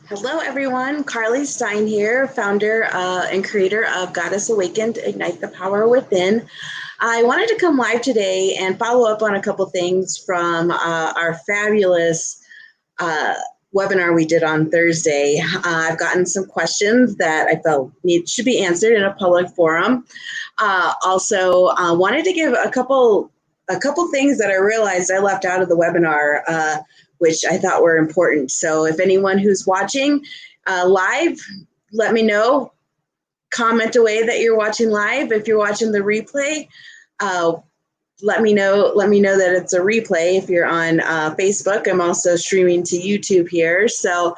Hello, everyone. Carly Stein here, founder and creator of Goddess Awakened, Ignite the Power Within. I wanted to come live today and follow up on a couple things from our fabulous webinar we did on Thursday. I've gotten some questions that I felt should be answered in a public forum. Also, wanted to give a couple things that I realized I left out of the webinar, which I thought were important. So if anyone who's watching live, let me know. Comment away that you're watching live. If you're watching the replay, let me know that it's a replay. If you're on Facebook, I'm also streaming to YouTube here. So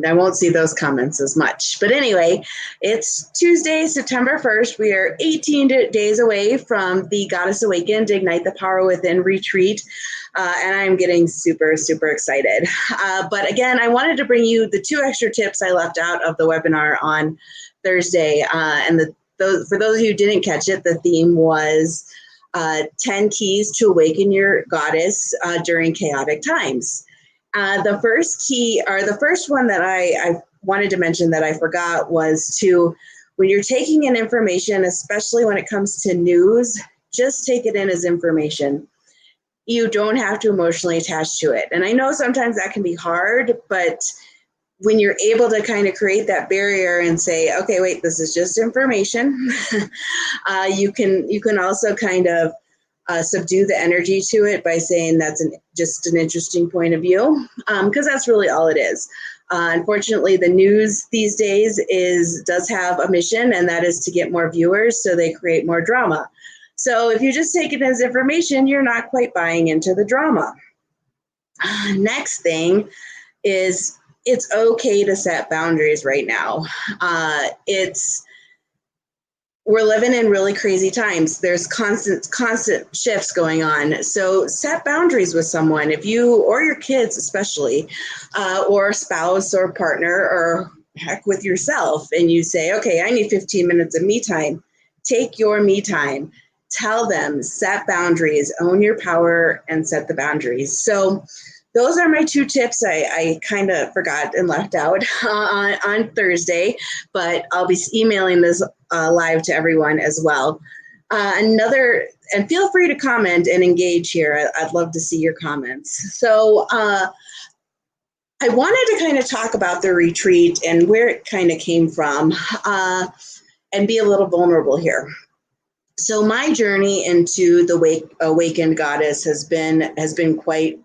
I won't see those comments as much. But anyway, it's Tuesday, September 1st. We are 18 days away from the Goddess Awakened, Ignite the Power Within retreat. And I'm getting super, super excited. But again, I wanted to bring you the 2 extra tips I left out of the webinar on Thursday. For those of you who didn't catch it, the theme was 10 keys to awaken your goddess during chaotic times. The first key, or the first one that I wanted to mention that I forgot, was when you're taking in information, especially when it comes to news, just take it in as information. You don't have to emotionally attach to it. And I know sometimes that can be hard, but when you're able to kind of create that barrier and say, okay, wait, this is just information, you can also kind of subdue the energy to it by saying that's just an interesting point of view, because that's really all it is. Unfortunately, the news these days does have a mission, and that is to get more viewers, so they create more drama. So if you just take it as information, you're not quite buying into the drama. Next thing is, it's okay to set boundaries right now. We're living in really crazy times. There's constant shifts going on. So set boundaries with someone, if you, or your kids especially, or a spouse or partner, or heck, with yourself, and you say, okay, I need 15 minutes of me time. Take your me time. Tell them, set boundaries, own your power, and set the boundaries. So those are my 2 tips I kind of forgot and left out on Thursday, but I'll be emailing this live to everyone as well. And feel free to comment and engage here. I'd love to see your comments. So I wanted to kind of talk about the retreat and where it kind of came from, and be a little vulnerable here. So my journey into the awakened goddess has been quite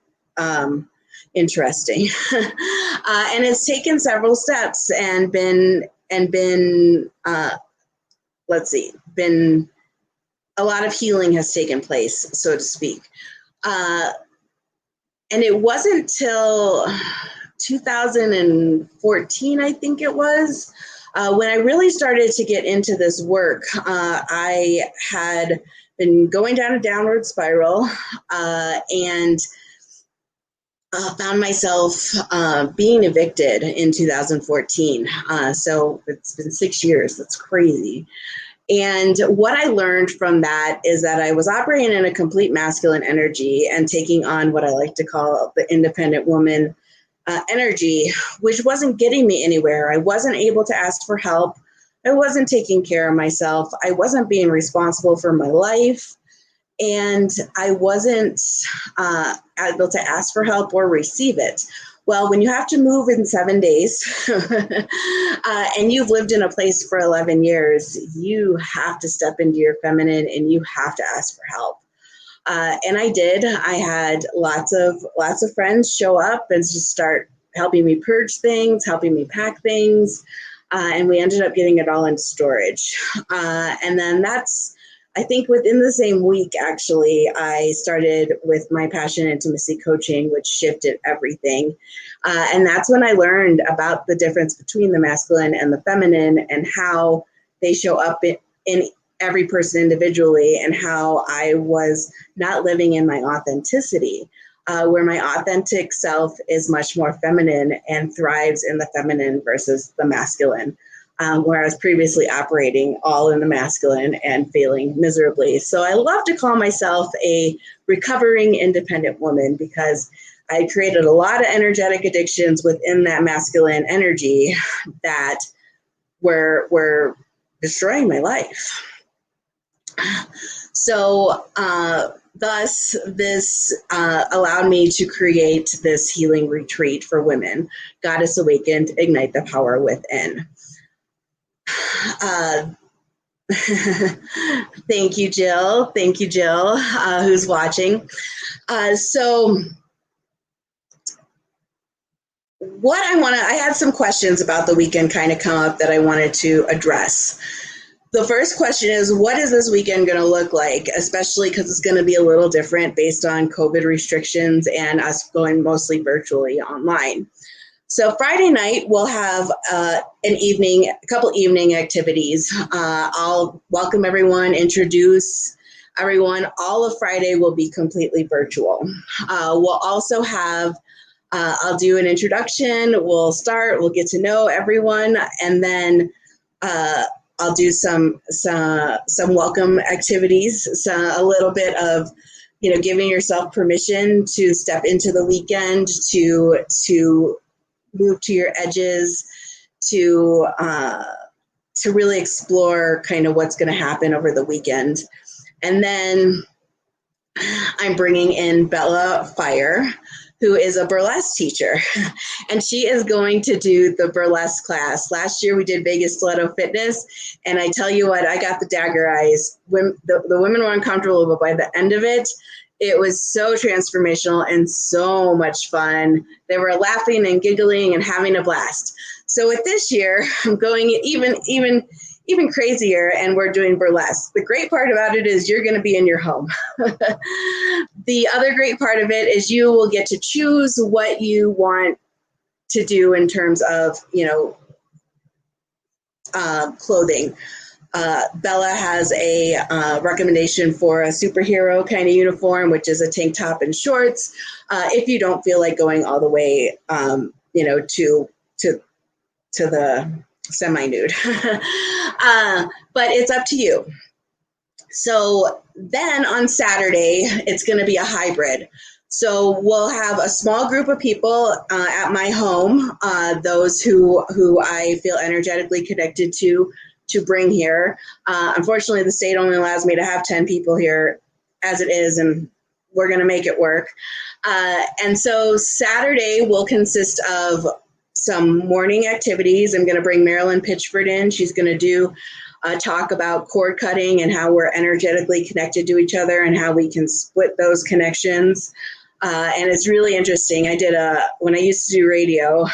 interesting, and it's taken several steps and been a lot of healing has taken place, so to speak. And it wasn't till 2014, I think it was, when I really started to get into this work. I had been going down a downward spiral, and found myself being evicted in 2014. So it's been 6 years. That's crazy. And what I learned from that is that I was operating in a complete masculine energy and taking on what I like to call the independent woman energy, which wasn't getting me anywhere. I wasn't able to ask for help. I wasn't taking care of myself. I wasn't being responsible for my life. And I wasn't able to ask for help or receive it. Well, when you have to move in 7 days and you've lived in a place for 11 years, you have to step into your feminine and you have to ask for help. And I did. I had lots of friends show up and just start helping me purge things, helping me pack things. And we ended up getting it all into storage. And then I think within the same week, actually, I started with my passion intimacy coaching, which shifted everything. And that's when I learned about the difference between the masculine and the feminine and how they show up in every person individually, and how I was not living in my authenticity, where my authentic self is much more feminine and thrives in the feminine versus the masculine. Where I was previously operating all in the masculine and failing miserably. So I love to call myself a recovering independent woman, because I created a lot of energetic addictions within that masculine energy that were destroying my life. So thus, this allowed me to create this healing retreat for women, Goddess Awakened, Ignite the Power Within. Thank you, Jill. Thank you, Jill, who's watching. So what I had some questions about the weekend kind of come up that I wanted to address. The first question is, what is this weekend going to look like, especially because it's going to be a little different based on COVID restrictions and us going mostly virtually online. So Friday night, we'll have a couple evening activities. I'll welcome everyone, introduce everyone. All of Friday will be completely virtual. We'll also have, I'll do an introduction, we'll get to know everyone, and then I'll do some welcome activities, a little bit of, giving yourself permission to step into the weekend, to move to your edges, to really explore kind of what's going to happen over the weekend. And then I'm bringing in Bella Fire, who is a burlesque teacher, and she is going to do the burlesque class. Last year we did Vegas Stiletto Fitness, and I tell you what, I got the dagger eyes. The women were uncomfortable, but by the end of it, it was so transformational and so much fun. They were laughing and giggling and having a blast. So with this year, I'm going even crazier, and we're doing burlesque. The great part about it is you're going to be in your home. The other great part of it is you will get to choose what you want to do in terms of, clothing. Bella has a recommendation for a superhero kind of uniform, which is a tank top and shorts. If you don't feel like going all the way, to the semi-nude, but it's up to you. So then on Saturday, it's going to be a hybrid. So we'll have a small group of people at my home, those who I feel energetically connected to bring here. Unfortunately, the state only allows me to have 10 people here as it is, and we're going to make it work. And so Saturday will consist of some morning activities. I'm going to bring Marilyn Pitchford in. She's going to do a talk about cord cutting and how we're energetically connected to each other and how we can split those connections. And it's really interesting. When I used to do radio,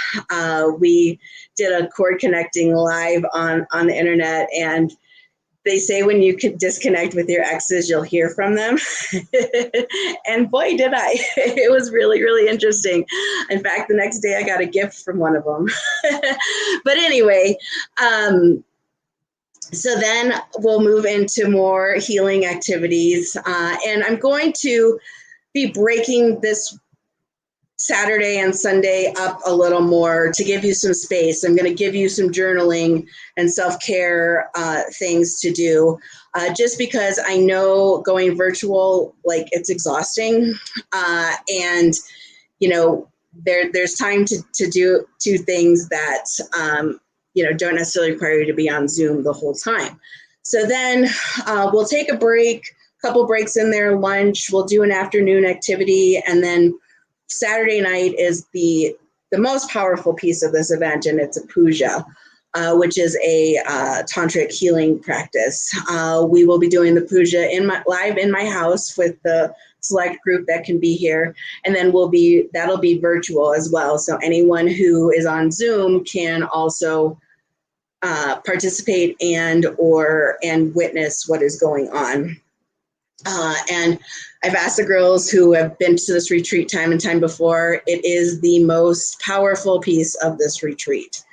we did a cord connecting live on the internet, and they say when you can disconnect with your exes, you'll hear from them. And boy, did I. It was really, really interesting. In fact, the next day I got a gift from one of them. But anyway, so then we'll move into more healing activities. And I'm going to be breaking this Saturday and Sunday up a little more to give you some space. I'm going to give you some journaling and self-care things to do, just because I know going virtual, like, it's exhausting. And, there's time to do things that, don't necessarily require you to be on Zoom the whole time. So then we'll take a break, couple breaks in there, lunch, we'll do an afternoon activity, and then Saturday night is the most powerful piece of this event, and it's a puja, which is a tantric healing practice. We will be doing the puja live in my house with the select group that can be here, and then that'll be virtual as well. So anyone who is on Zoom can also participate and witness what is going on. And I've asked the girls who have been to this retreat time and time before, it is the most powerful piece of this retreat.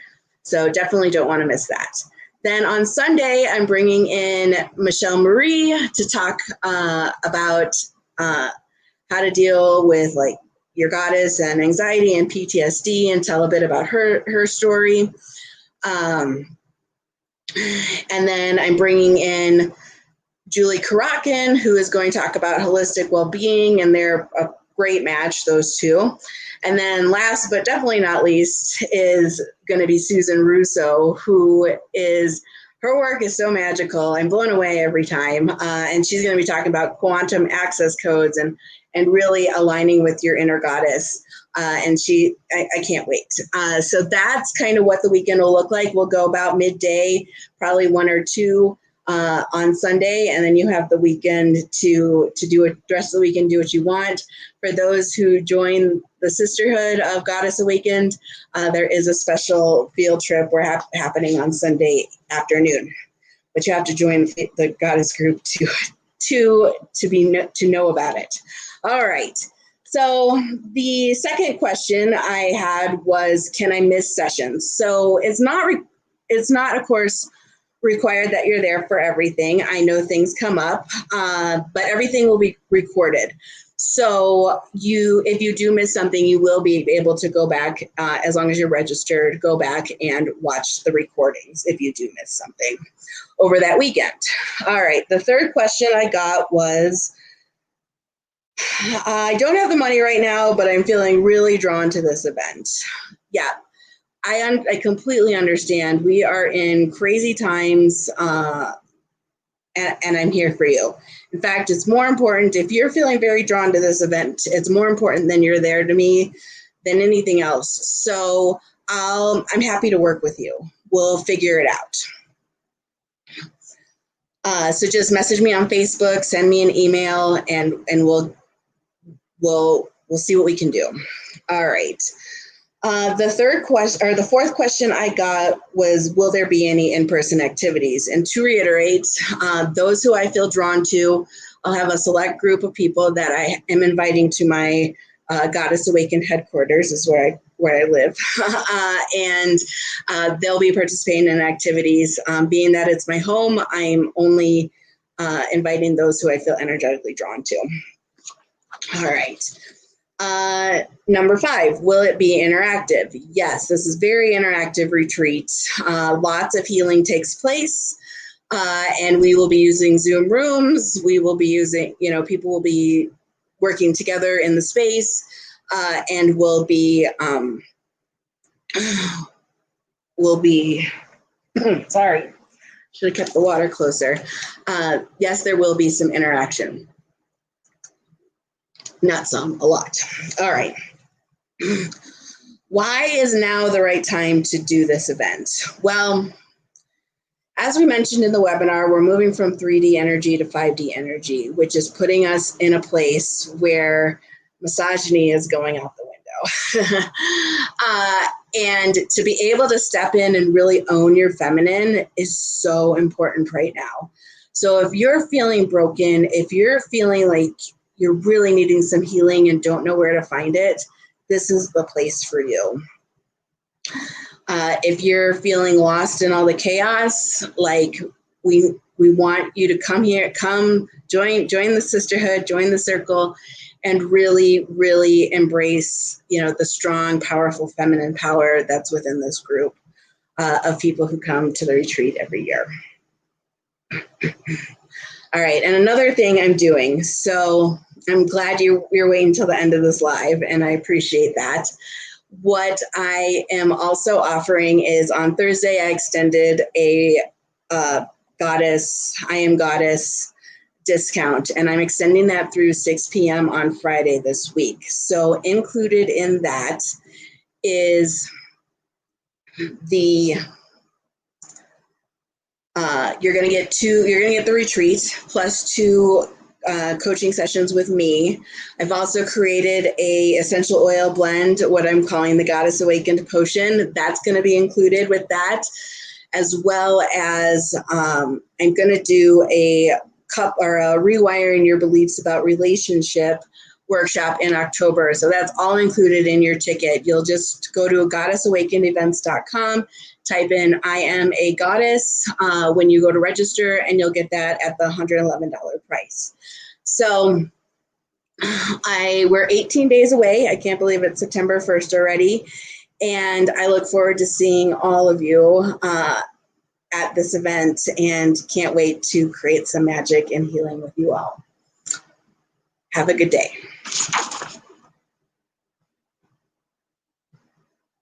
So definitely don't want to miss that. Then on Sunday, I'm bringing in Michelle Marie to talk about how to deal with, like, your goddess and anxiety and PTSD, and tell a bit about her story. And then I'm bringing in Julie Karakin, who is going to talk about holistic well-being, and they're a great match, those two. And then last but definitely not least is going to be Susan Russo, who is, her work is so magical. I'm blown away every time. And she's going to be talking about quantum access codes and really aligning with your inner goddess. And I can't wait. So that's kind of what the weekend will look like. We'll go about midday, probably 1 or 2 on Sunday, and then you have the weekend to do it, the rest of the weekend, do what you want. For those who join the Sisterhood of Goddess Awakened, there is a special field trip happening on Sunday afternoon, but you have to join the Goddess group to know about it. All right. So the second question I had was, can I miss sessions? So it's not, of course, required that you're there for everything. I know things come up, but everything will be recorded. So if you do miss something, you will be able to go back, as long as you're registered, go back and watch the recordings if you do miss something over that weekend. All right, the third question I got was, I don't have the money right now, but I'm feeling really drawn to this event. Yeah, I completely understand. We are in crazy times, and I'm here for you. In fact, it's more important, if you're feeling very drawn to this event, it's more important than you're there to me than anything else. So I'm happy to work with you. We'll figure it out. So just message me on Facebook, send me an email, and we'll see what we can do. All right. The fourth question I got was, will there be any in-person activities? And to reiterate, those who I feel drawn to, I'll have a select group of people that I am inviting to my Goddess Awakened headquarters, is where I live, and they'll be participating in activities. Being that it's my home, I'm only inviting those who I feel energetically drawn to. All right. Number 5, will it be interactive? Yes, this is very interactive retreat. Lots of healing takes place, and we will be using Zoom rooms. We will be using, people will be working together in the space, and we'll be sorry, should have kept the water closer. Yes, there will be some interaction. Not some, a lot. All right. Why is now the right time to do this event? Well, as we mentioned in the webinar, we're moving from 3D energy to 5D energy, which is putting us in a place where misogyny is going out the window. And to be able to step in and really own your feminine is so important right now. So if you're feeling broken, if you're feeling like you're really needing some healing and don't know where to find it, this is the place for you. If you're feeling lost in all the chaos, like we want you to come here, join the sisterhood, join the circle, and really, really embrace, the strong, powerful feminine power that's within this group of people who come to the retreat every year. All right, and another thing I'm doing, so I'm glad you're waiting until the end of this live, and I appreciate that. What I am also offering is on Thursday, I extended a I Am Goddess discount, and I'm extending that through 6 p.m. on Friday this week. So included in that is the you're gonna get the retreat plus 2 coaching sessions with me. I've also created a essential oil blend, what I'm calling the Goddess Awakened Potion. That's going to be included with that, as well as I'm going to do a rewiring your beliefs about relationship workshop in October. So that's all included in your ticket. You'll just go to goddessawakenedevents.com, type in I am a goddess when you go to register, and you'll get that at the $111 price. So we're 18 days away. I can't believe it's September 1st already. And I look forward to seeing all of you at this event, and can't wait to create some magic and healing with you all. Have a good day.